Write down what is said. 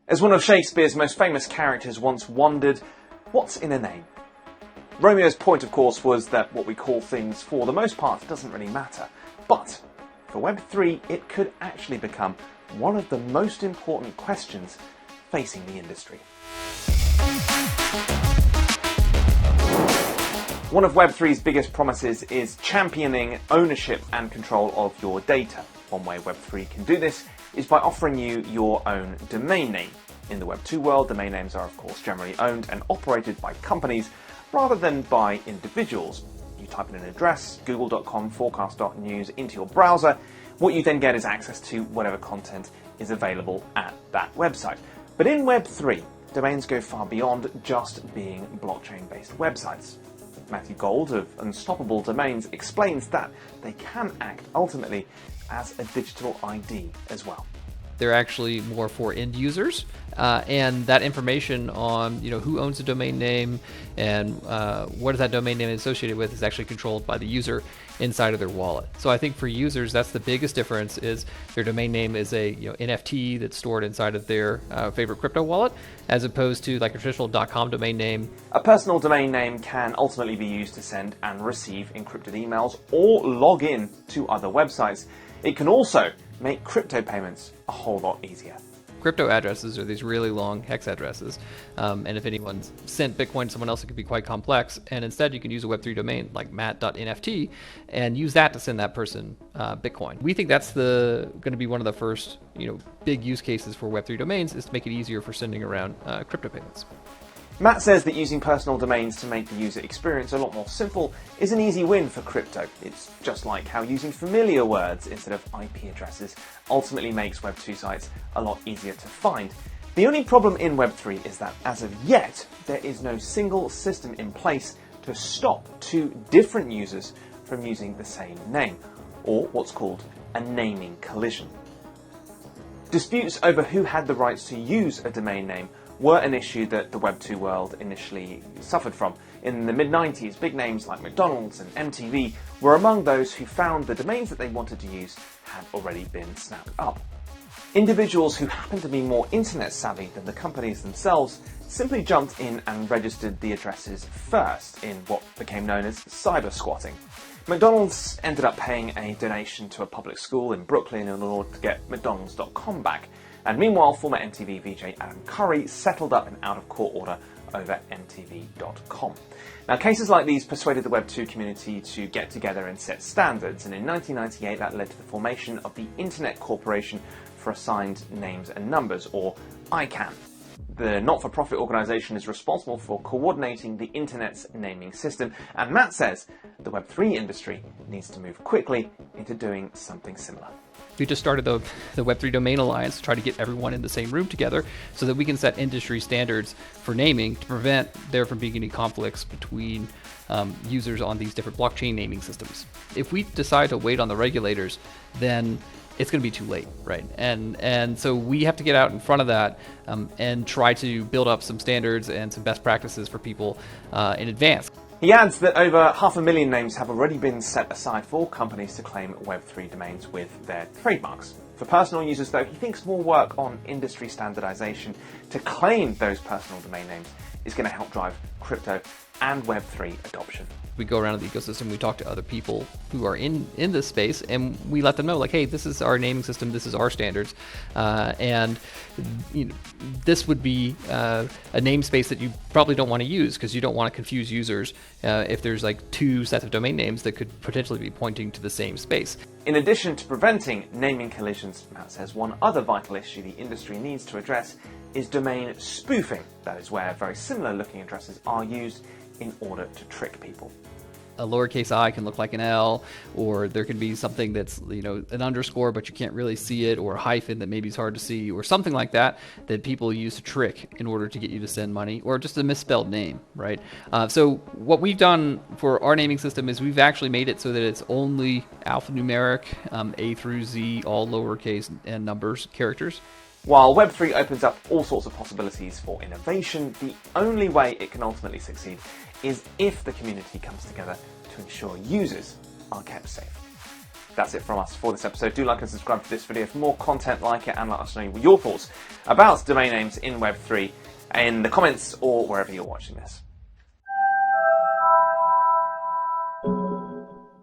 As one of Shakespeare's most famous characters once wondered, what's in a name? Romeo's point, of course, was that what we call things for the most part doesn't really matter. But for Web3, it could actually become one of the most important questions facing the industry. One of Web3's biggest promises is championing ownership and control of your data. One way Web3 can do this is by offering you your own domain name. In the Web2 world, domain names are of course generally owned and operated by companies rather than by individuals. You type in an address, google.com, Forkast.News, into your browser. What you then get is access to whatever content is available at that website. But in Web3, domains go far beyond just being blockchain-based websites. Matthew Gold of Unstoppable Domains explains that they can act ultimately as a digital ID as well. They're actually more for end users, and that information on who owns the domain name and what is that domain name associated with is actually controlled by the user inside of their wallet. So I think for users, that's the biggest difference, is their domain name is a NFT that's stored inside of their favorite crypto wallet, as opposed to like a traditional .com domain name. A personal domain name can ultimately be used to send and receive encrypted emails or log in to other websites. It can also make crypto payments a whole lot easier. Crypto addresses are these really long hex addresses, and if anyone's sent Bitcoin to someone else, it could be quite complex, and instead you can use a Web3 domain like matt.nft and use that to send that person Bitcoin. We think that's going to be one of the first big use cases for Web3 domains, is to make it easier for sending around crypto payments. Matt says that using personal domains to make the user experience a lot more simple is an easy win for crypto. It's just like how using familiar words instead of IP addresses ultimately makes Web2 sites a lot easier to find. The only problem in Web3 is that as of yet, there is no single system in place to stop two different users from using the same name, or what's called a naming collision. Disputes over who had the rights to use a domain name were an issue that the Web2 world initially suffered from. In the mid-90s, big names like McDonald's and MTV were among those who found the domains that they wanted to use had already been snapped up. Individuals who happened to be more internet savvy than the companies themselves simply jumped in and registered the addresses first in what became known as cyber squatting. McDonald's ended up paying a donation to a public school in Brooklyn in order to get McDonald's.com back. And meanwhile, former MTV VJ Adam Curry settled up an out-of-court order over MTV.com. Now, cases like these persuaded the Web2 community to get together and set standards, and in 1998 that led to the formation of the Internet Corporation for Assigned Names and Numbers, or ICANN. The not-for-profit organisation is responsible for coordinating the Internet's naming system, and Matt says the Web3 industry needs to move quickly into doing something similar. We just started the Web3 Domain Alliance to try to get everyone in the same room together so that we can set industry standards for naming to prevent there from being any conflicts between users on these different blockchain naming systems. If we decide to wait on the regulators, then it's going to be too late, right? And so we have to get out in front of that and try to build up some standards and some best practices for people in advance. He adds that over 500,000 names have already been set aside for companies to claim Web3 domains with their trademarks. For personal users, though, he thinks more work on industry standardization to claim those personal domain names is going to help drive crypto and Web3 adoption. We go around the ecosystem, we talk to other people who are in this space, and we let them know, like, hey, this is our naming system, this is our standards, and this would be a namespace that you probably don't want to use because you don't want to confuse users if there's like two sets of domain names that could potentially be pointing to the same space. In addition to preventing naming collisions, Matt says one other vital issue the industry needs to address is domain spoofing. That is where very similar looking addresses are used in order to trick people. A lowercase I can look like an L, or there can be something that's an underscore but you can't really see it, or a hyphen that maybe is hard to see, or something like that people use to trick in order to get you to send money, or just a misspelled name, right? So what we've done for our naming system is we've actually made it so that it's only alphanumeric, A through Z, all lowercase and numbers, characters. While Web3 opens up all sorts of possibilities for innovation, the only way it can ultimately succeed is if the community comes together to ensure users are kept safe. That's it from us for this episode. Do like and subscribe to this video for more content like it, and let us know your thoughts about domain names in Web3 in the comments or wherever you're watching this.